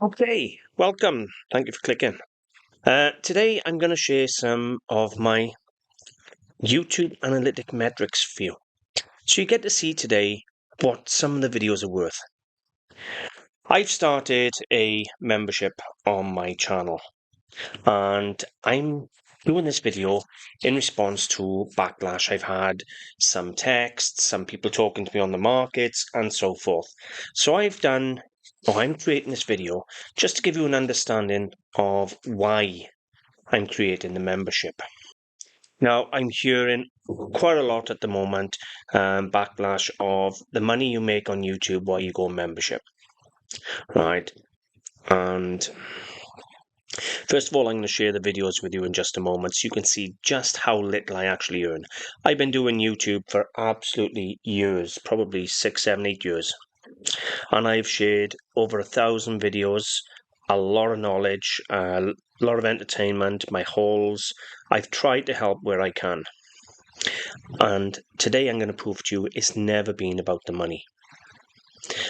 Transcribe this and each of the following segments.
Okay, welcome. Thank you for clicking. Today I'm going to share some of my YouTube analytic metrics for you. So you get to see today what some of the videos are worth. I've started a membership on my channel and I'm doing this video in response to backlash. I've had some texts, some people talking to me on the markets and so forth. So I'm creating this video just to give you an understanding of why I'm creating the membership. Now, I'm hearing quite a lot at the moment, backlash of the money you make on YouTube while you go membership, right? And first of all, I'm going to share the videos with you in just a moment so you can see just how little I actually earn. I've been doing YouTube for absolutely years, probably 6, 7, 8 years. And I've shared over 1,000 videos, a lot of knowledge, a lot of entertainment, my hauls. I've tried to help where I can. And today I'm going to prove to you it's never been about the money.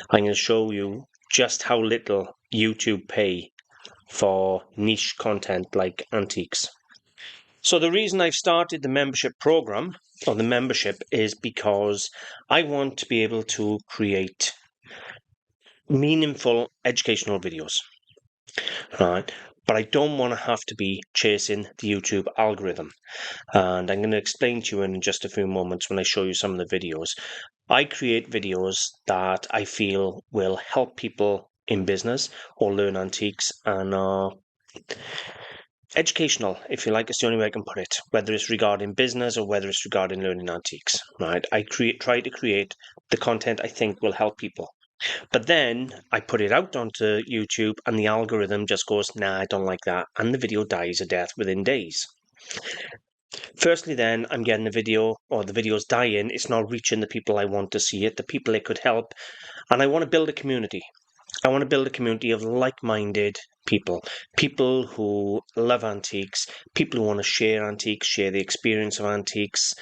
I'm going to show you just how little YouTube pay for niche content like antiques. So the reason I've started the membership program or the membership is because I want to be able to create meaningful educational videos, right? But I don't want to have to be chasing the YouTube algorithm. And I'm going to explain to you in just a few moments when I show you some of the videos. I create videos that I feel will help people in business or learn antiques and are educational, if you like. It's the only way I can put it, whether it's regarding business or whether it's regarding learning antiques, right? I try to create the content I think will help people. But then I put it out onto YouTube and the algorithm just goes, nah, I don't like that. And the video dies a death within days. Firstly, then I'm getting the video or the video's dying. It's not reaching the people I want to see it, the people it could help. And I want to build a community. I want to build a community of like-minded people, people who love antiques, people who want to share antiques, share the experience of antiques.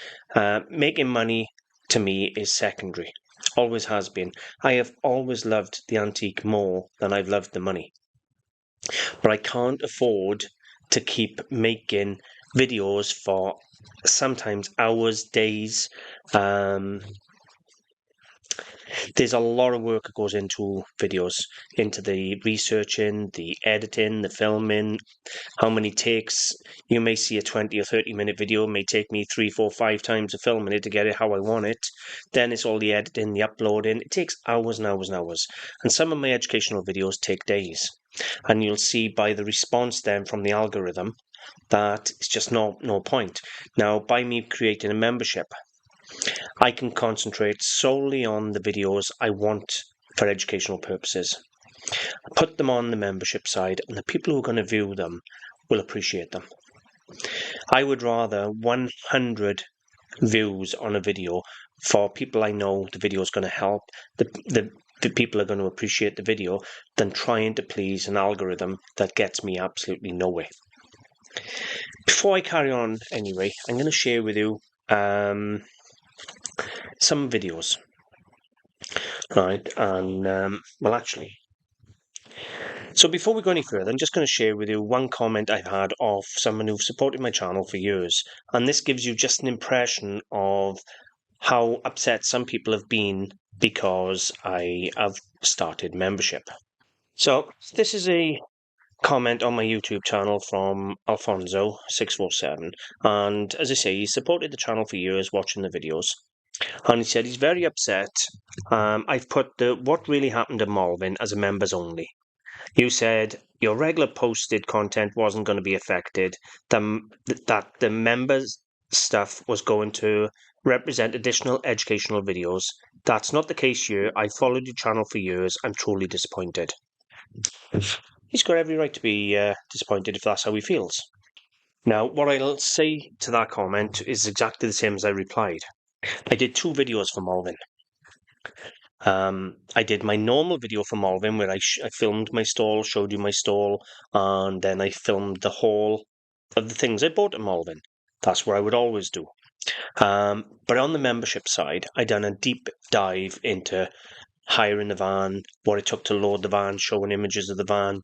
Making money to me is secondary. Always has been. I have always loved the antique more than I've loved the money. But I can't afford to keep making videos for sometimes hours, days. There's a lot of work that goes into videos, into the researching, the editing, the filming, how many takes. You may see a 20 or 30-minute video, it may take me 3, 4, 5 times of filming it to get it how I want it. Then it's all the editing, the uploading. It takes hours and hours and hours. And some of my educational videos take days. And you'll see by the response then from the algorithm that it's just no point. Now, by me creating a membership, I can concentrate solely on the videos I want for educational purposes. Put them on the membership side, and the people who are going to view them will appreciate them. I would rather 100 views on a video for people I know the video is going to help, the people are going to appreciate the video, than trying to please an algorithm that gets me absolutely nowhere. Before I carry on, anyway, I'm going to share with you some videos, right? And so before we go any further, I'm just going to share with you one comment I've had of someone who's supported my channel for years, and this gives you just an impression of how upset some people have been because I have started membership. So this is a comment on my YouTube channel from Alfonso647, and as I say, he supported the channel for years watching the videos. And he said he's very upset. I've put what really happened to Malvin as a members only. You said your regular posted content wasn't going to be affected, that the members stuff was going to represent additional educational videos. That's not the case here. I followed your channel for years. I'm truly disappointed. He's got every right to be disappointed if that's how he feels. Now, what I'll say to that comment is exactly the same as I replied. I did 2 videos for Malvin. I did my normal video for Malvin where I filmed my stall, showed you my stall, and then I filmed the haul of the things I bought at Malvin. That's what I would always do. But on the membership side, I done a deep dive into hiring the van, what it took to load the van, showing images of the van,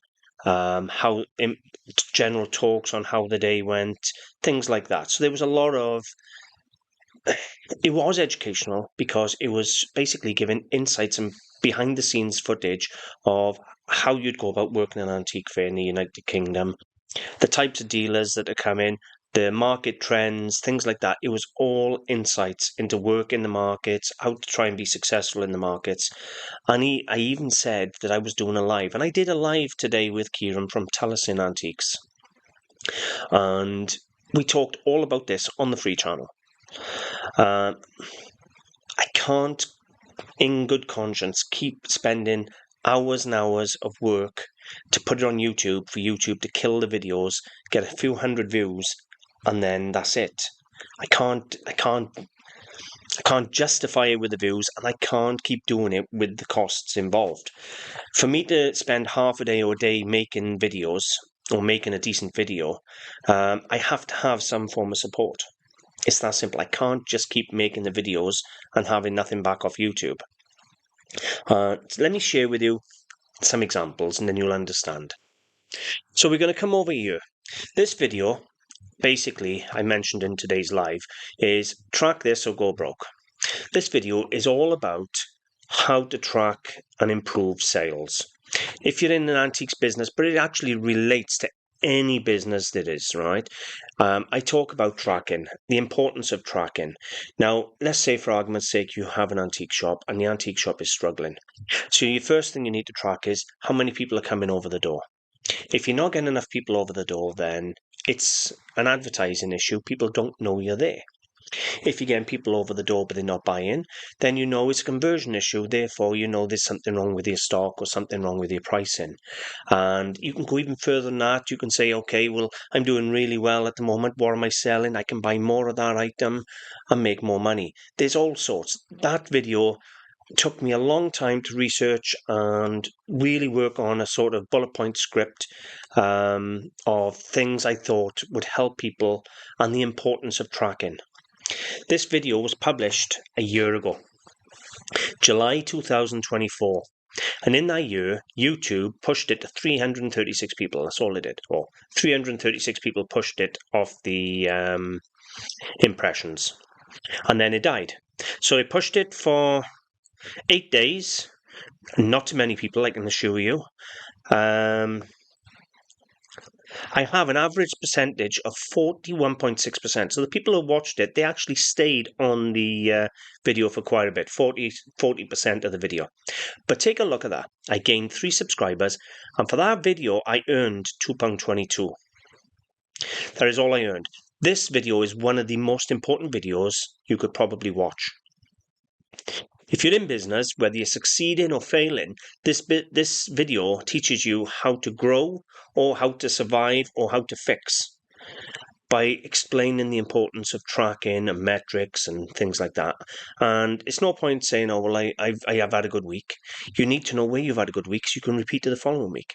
general talks on how the day went, things like that. So there was a lot of, it was educational because it was basically giving insights and behind the scenes footage of how you'd go about working an antique fair in the United Kingdom, the types of dealers that are coming, the market trends, things like that. It was all insights into work in the markets, how to try and be successful in the markets. And I even said that I was doing a live, and I did a live today with Kieran from Taliesin Antiques. And we talked all about this on the free channel. I can't, in good conscience, keep spending hours and hours of work to put it on YouTube for YouTube to kill the videos, get a few hundred views, and then that's it. I can't justify it with the views, and I can't keep doing it with the costs involved. For me to spend half a day or a day making videos or making a decent video, I have to have some form of support. It's that simple. I can't just keep making the videos and having nothing back off YouTube. So let me share with you some examples and then you'll understand. So we're going to come over here. This video, basically, I mentioned in today's live, is track this or go broke. This video is all about how to track and improve sales. If you're in an antiques business, but it actually relates to any business that is, right? I talk about tracking, the importance of tracking. Now, let's say for argument's sake, you have an antique shop and the antique shop is struggling. So your first thing you need to track is how many people are coming over the door. If you're not getting enough people over the door, then it's an advertising issue. People don't know you're there. If you're getting people over the door but they're not buying, then you know it's a conversion issue. Therefore, you know there's something wrong with your stock or something wrong with your pricing. And you can go even further than that. You can say, okay, well, I'm doing really well at the moment. What am I selling? I can buy more of that item and make more money. There's all sorts. That video took me a long time to research and really work on a sort of bullet point script of things I thought would help people and the importance of tracking. This video was published a year ago, July 2024. And in that year, YouTube pushed it to 336 people. That's all it did. Or 336 people pushed it off the impressions. And then it died. So it pushed it for 8 days. Not too many people, I can assure you. I have an average percentage of 41.6%. So the people who watched it, they actually stayed on the video for quite a bit, 40% of the video. But take a look at that. I gained 3 subscribers, and for that video, I earned £2.22. That is all I earned. This video is one of the most important videos you could probably watch. If you're in business, whether you're succeeding or failing, this video teaches you how to grow or how to survive or how to fix by explaining the importance of tracking and metrics and things like that. And it's no point saying, oh, well, I have had a good week. You need to know where you've had a good week so you can repeat it the following week.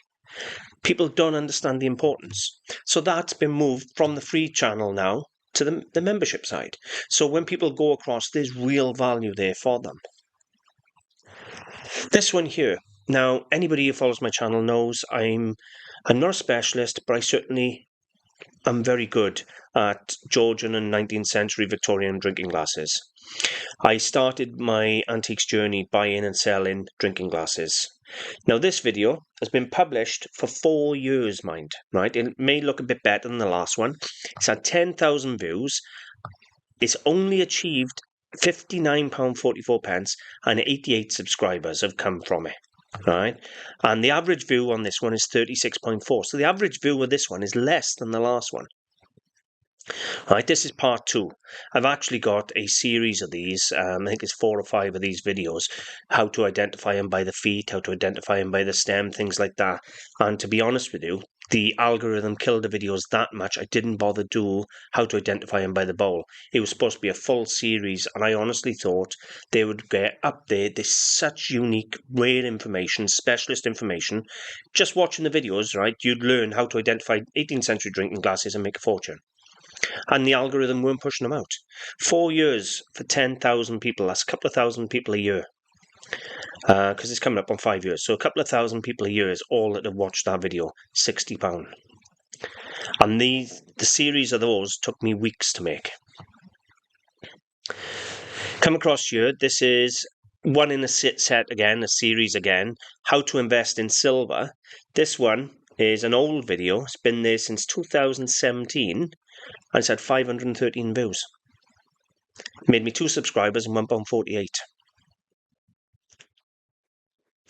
People don't understand the importance. So that's been moved from the free channel now to the membership side. So when people go across, there's real value there for them. This one here. Now, anybody who follows my channel knows I'm not a specialist, but I certainly am very good at Georgian and 19th century Victorian drinking glasses. I started my antiques journey buying and selling drinking glasses. Now, this video has been published for 4 years, mind, right? It may look a bit better than the last one. It's had 10,000 views. It's only achieved £59.44 and 88 subscribers have come from it, right? And the average view on this one is 36.4. So the average view of this one is less than the last one. Right, this is part 2. I've actually got a series of these, I think it's 4 or 5 of these videos, how to identify them by the feet, how to identify them by the stem, things like that. And to be honest with you, the algorithm killed the videos that much, I didn't bother do how to identify them by the bowl. It was supposed to be a full series, and I honestly thought they would get up there. There's such unique, rare information, specialist information. Just watching the videos, right, you'd learn how to identify 18th century drinking glasses and make a fortune. And the algorithm weren't pushing them out. 4 years for 10,000 people, that's a couple of thousand people a year. because it's coming up on 5 years. So a couple of thousand people a year is all that have watched that video, £60. And the series of those took me weeks to make. Come across here, this is one in a set again, a series again, how to invest in silver. This one is an old video, it's been there since 2017, and it's had 513 views. Made me 2 subscribers and £1.48.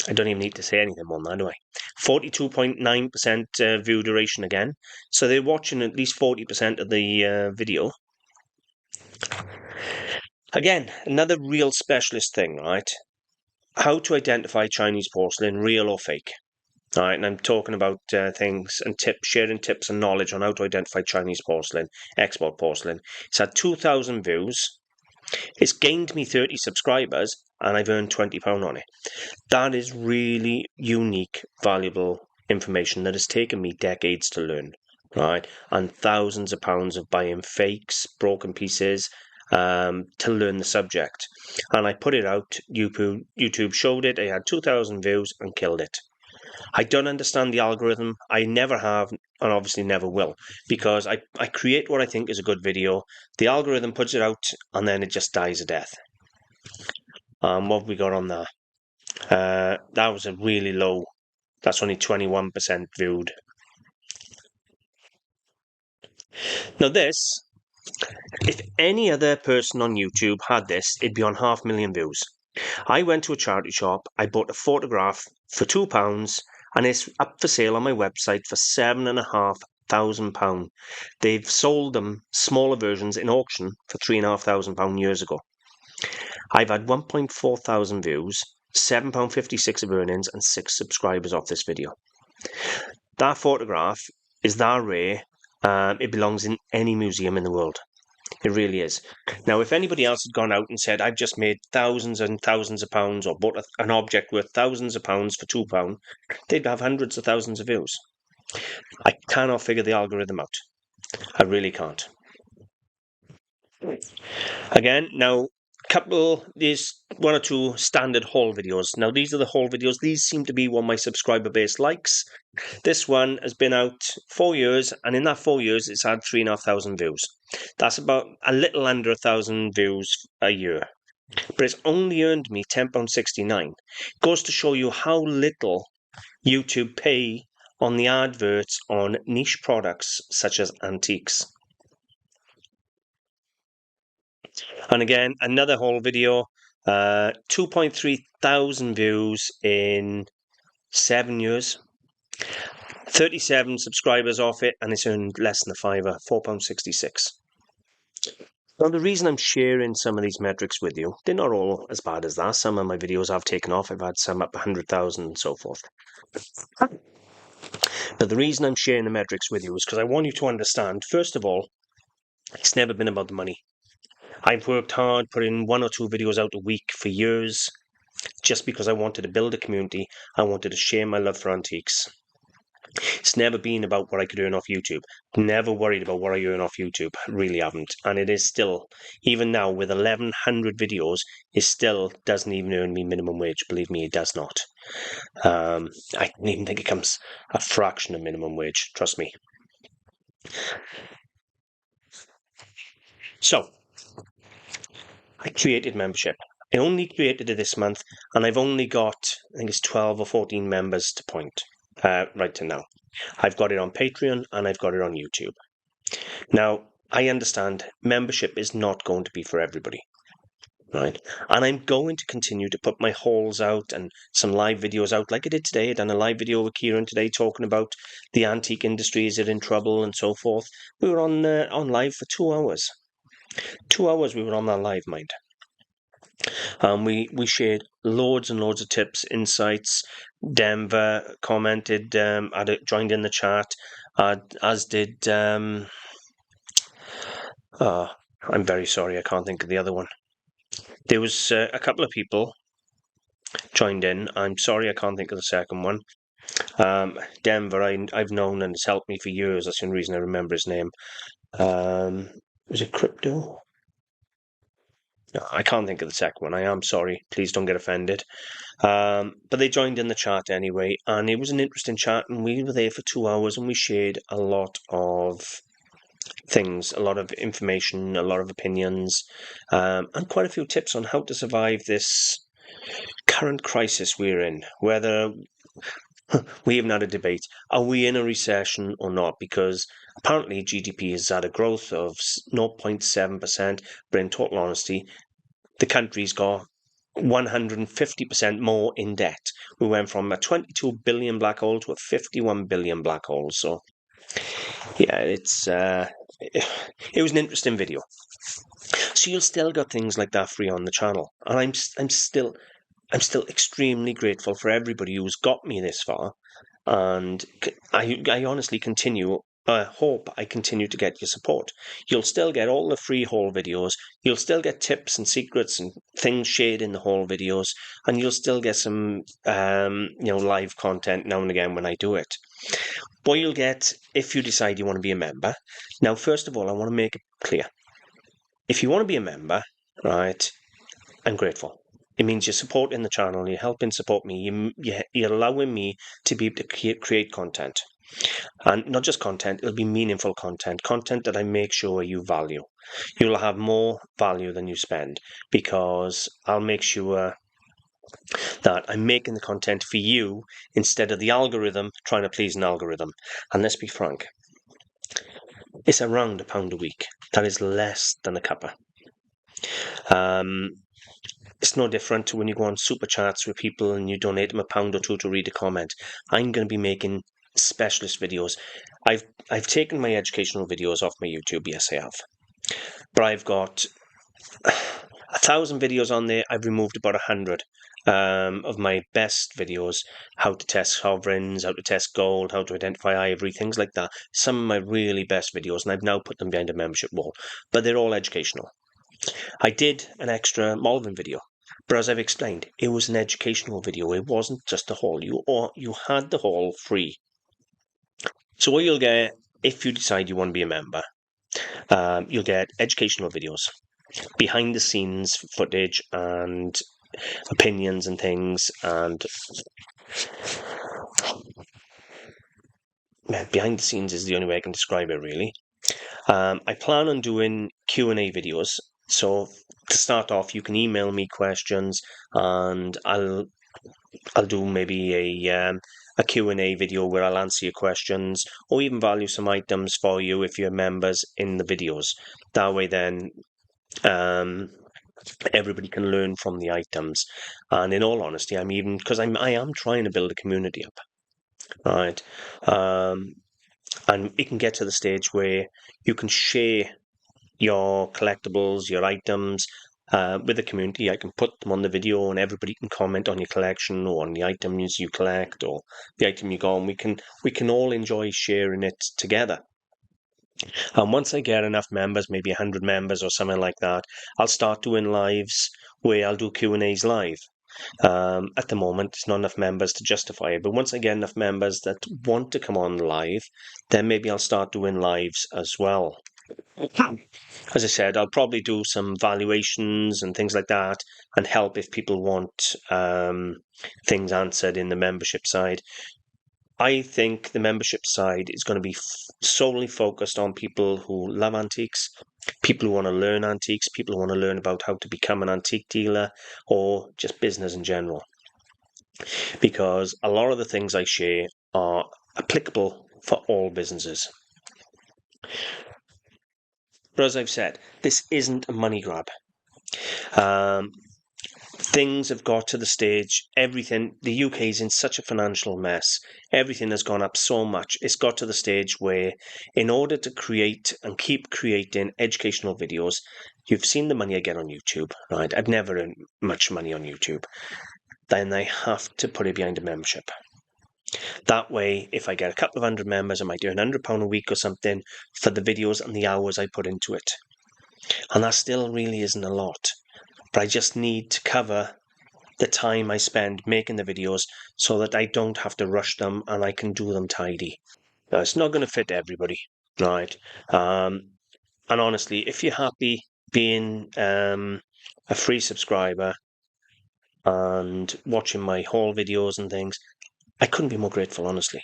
I don't even need to say anything more than that, do I? 42.9% view duration again. So they're watching at least 40% of the video. Again, another real specialist thing, right? How to identify Chinese porcelain, real or fake. All right, and I'm talking about things and tips, sharing tips and knowledge on how to identify Chinese porcelain, export porcelain. It's had 2,000 views. It's gained me 30 subscribers, and I've earned £20 on it. That is really unique, valuable information that has taken me decades to learn, right? And thousands of pounds of buying fakes, broken pieces, to learn the subject. And I put it out, YouTube showed it, I had 2,000 views and killed it. I don't understand the algorithm. I never have, and obviously never will, because I create what I think is a good video. The algorithm puts it out, and then it just dies a death. What have we got on there? That was a really low. That's only 21% viewed. Now this, if any other person on YouTube had this, it'd be on 500,000 views. I went to a charity shop, I bought a photograph for £2, and it's up for sale on my website for £7,500. They've sold them smaller versions in auction for £3,500 years ago. I've had 1.4 thousand views, £7.56 of earnings, and 6 subscribers off this video. That photograph is that rare. It belongs in any museum in the world. It really is. Now, if anybody else had gone out and said, I've just made thousands and thousands of pounds, or bought an object worth thousands of pounds for £2, they'd have hundreds of thousands of views. I cannot figure the algorithm out. I really can't. Again, now, there's 1 or 2 standard haul videos. Now, these are the haul videos. These seem to be what my subscriber base likes. This one has been out 4 years, and in that 4 years, it's had 3,500 views. That's about a little under 1,000 views a year. But it's only earned me £10.69. Goes to show you how little YouTube pay on the adverts on niche products such as antiques. And again, another haul video, 2.3 thousand views in 7 years. 37 subscribers off it, and it's earned less than a fiver, £4.66. Now, the reason I'm sharing some of these metrics with you, they're not all as bad as that. Some of my videos I've taken off. I've had some up 100,000 and so forth. But the reason I'm sharing the metrics with you is because I want you to understand, first of all, it's never been about the money. I've worked hard, putting 1 or 2 videos out a week for years, just because I wanted to build a community. I wanted to share my love for antiques. It's never been about what I could earn off YouTube. Never worried about what I earn off YouTube. Really haven't. And it is still, even now with 1,100 videos, it still doesn't even earn me minimum wage. Believe me, it does not. I don't even think it comes a fraction of minimum wage. Trust me. So, I created membership. I only created it this month, and I've only got, I think it's 12 or 14 members to point right to now. I've got it on Patreon, and I've got it on YouTube. Now, I understand membership is not going to be for everybody, right? And I'm going to continue to put my hauls out and some live videos out like I did today. I done a live video with Kieran today talking about the antique industry, is it in trouble and so forth. We were on live for 2 hours. 2 hours we were on that live, mind. We shared loads and loads of tips, insights. Denver commented, joined in the chat, as did... I'm very sorry, I can't think of the other one. There was a couple of people joined in. I'm sorry, I can't think of the second one. Denver, I've known and it's helped me for years. That's the only reason I remember his name. Was it Crypto? I can't think of the second one. I am sorry. Please don't get offended. But they joined in the chat anyway, and it was an interesting chat, and we were there for 2 hours, and we shared a lot of things, a lot of information, a lot of opinions, and quite a few tips on how to survive this current crisis we're in. Whether we even had a debate, are we in a recession or not? Because apparently GDP is at a growth of 0.7%, but in total honesty, the country's got 150% more in debt. We went from a 22 billion black hole to a 51 billion black hole. So, yeah, it was an interesting video. So you'll still got things like that free on the channel, and I'm still extremely grateful for everybody who's got me this far, and I honestly hope I continue to get your support. You'll still get all the free haul videos. You'll still get tips and secrets and things shared in the haul videos, and you'll still get some live content now and again when I do it. What you'll get if you decide you want to be a member. Now, first of all, I want to make it clear. If you want to be a member, right, I'm grateful. It means you're supporting the channel, you're helping support me, you're allowing me to be able to create content. And not just content, it'll be meaningful content that I make sure you value. You'll have more value than you spend, because I'll make sure that I'm making the content for you instead of the algorithm trying to please an algorithm. And let's be frank, it's around £1 a week. That is less than a cuppa. It's no different to when you go on super chats with people and you donate them £1 or £2 to read a comment. I'm going to be making specialist videos. I've taken my educational videos off my YouTube. Yes, I have. But I've got 1,000 videos on there. I've removed about 100 of my best videos: how to test sovereigns, how to test gold, how to identify ivory, things like that. Some of my really best videos, and I've now put them behind a membership wall. But they're all educational. I did an extra Malvern video, but as I've explained, it was an educational video. It wasn't just a haul. You had the haul free. So what you'll get if you decide you want to be a member, you'll get educational videos, behind the scenes footage and opinions and things, and behind the scenes is the only way I can describe it, really. I plan on doing Q&A videos. So to start off, you can email me questions, and I'll do maybe a Q&A video where I'll answer your questions, or even value some items for you if you're members in the videos. That way then everybody can learn from the items. And in all honesty, I am trying to build a community up, right? And it can get to the stage where you can share your collectibles, your items with the community. I can put them on the video, and everybody can comment on your collection or on the items you collect or the item you got, and we can all enjoy sharing it together. And once I get enough members, maybe 100 members or something like that, I'll start doing lives where I'll do Q&As live. At the moment, there's not enough members to justify it, but once I get enough members that want to come on live, then maybe I'll start doing lives as well. As I said, I'll probably do some valuations and things like that, and help if people want things answered in the membership side. I think the membership side is going to be solely focused on people who love antiques, people who want to learn antiques, people who want to learn about how to become an antique dealer, or just business in general. Because a lot of the things I share are applicable for all businesses. But as I've said, this isn't a money grab. Things have got to the stage, the UK is in such a financial mess. Everything has gone up so much. It's got to the stage where, in order to create and keep creating educational videos, you've seen the money I get on YouTube, right? I've never earned much money on YouTube. Then I have to put it behind a membership. That way, if I get a couple of 100 members, I might do £100 a week or something for the videos and the hours I put into it. And that still really isn't a lot. But I just need to cover the time I spend making the videos so that I don't have to rush them and I can do them tidy. Now, it's not going to fit everybody, right? And honestly, if you're happy being a a free subscriber and watching my haul videos and things, I couldn't be more grateful, honestly.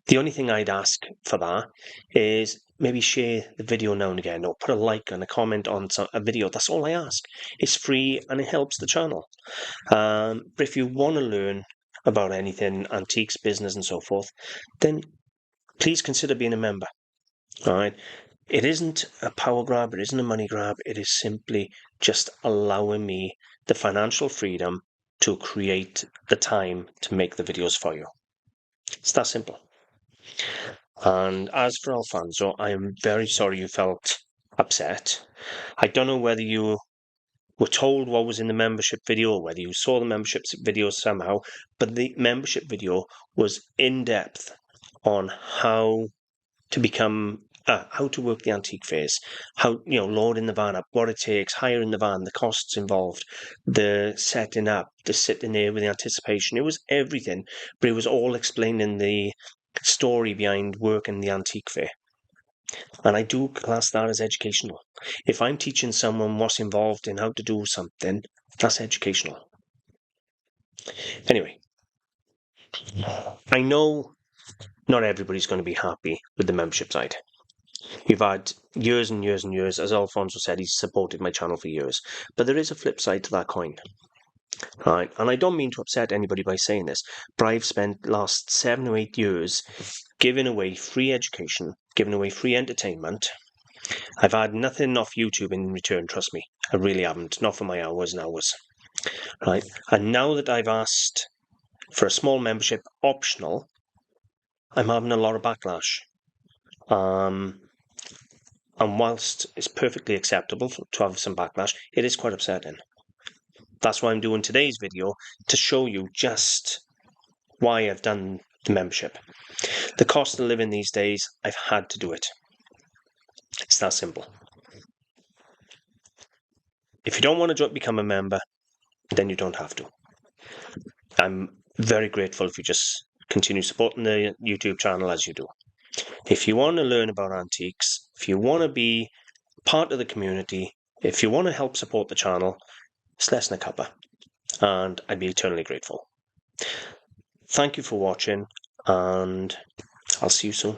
The only thing I'd ask for that is maybe share the video now and again, or put a like and a comment on a video. That's all I ask. It's free and it helps the channel. But if you want to learn about anything, antiques, business and so forth, then please consider being a member. All right. It isn't a power grab. It isn't a money grab. It is simply just allowing me the financial freedom to create the time to make the videos for you. It's that simple. And as for Alfonso, I am very sorry you felt upset. I don't know whether you were told what was in the membership video or whether you saw the membership video somehow, but the membership video was in depth on how to become how to work the antique phase, how, loading the van up, what it takes, hiring the van, the costs involved, the setting up, the sitting there with the anticipation. It was everything, but it was all explaining the story behind working the antique fair. And I do class that as educational. If I'm teaching someone what's involved in how to do something, that's educational. Anyway, I know not everybody's going to be happy with the membership side. You've had years and years and years, as Alfonso said, he's supported my channel for years. But there is a flip side to that coin. Right? And I don't mean to upset anybody by saying this, but I've spent the last 7 or 8 years giving away free education, giving away free entertainment. I've had nothing off YouTube in return, trust me. I really haven't, not for my hours and hours. Right? And now that I've asked for a small membership optional, I'm having a lot of backlash. And whilst it's perfectly acceptable to have some backlash, it is quite upsetting. That's why I'm doing today's video, to show you just why I've done the membership. The cost of living these days, I've had to do it. It's that simple. If you don't want to become a member, then you don't have to. I'm very grateful if you just continue supporting the YouTube channel as you do. If you want to learn about antiques, if you want to be part of the community, if you want to help support the channel, it's less than a cuppa, and I'd be eternally grateful. Thank you for watching, and I'll see you soon.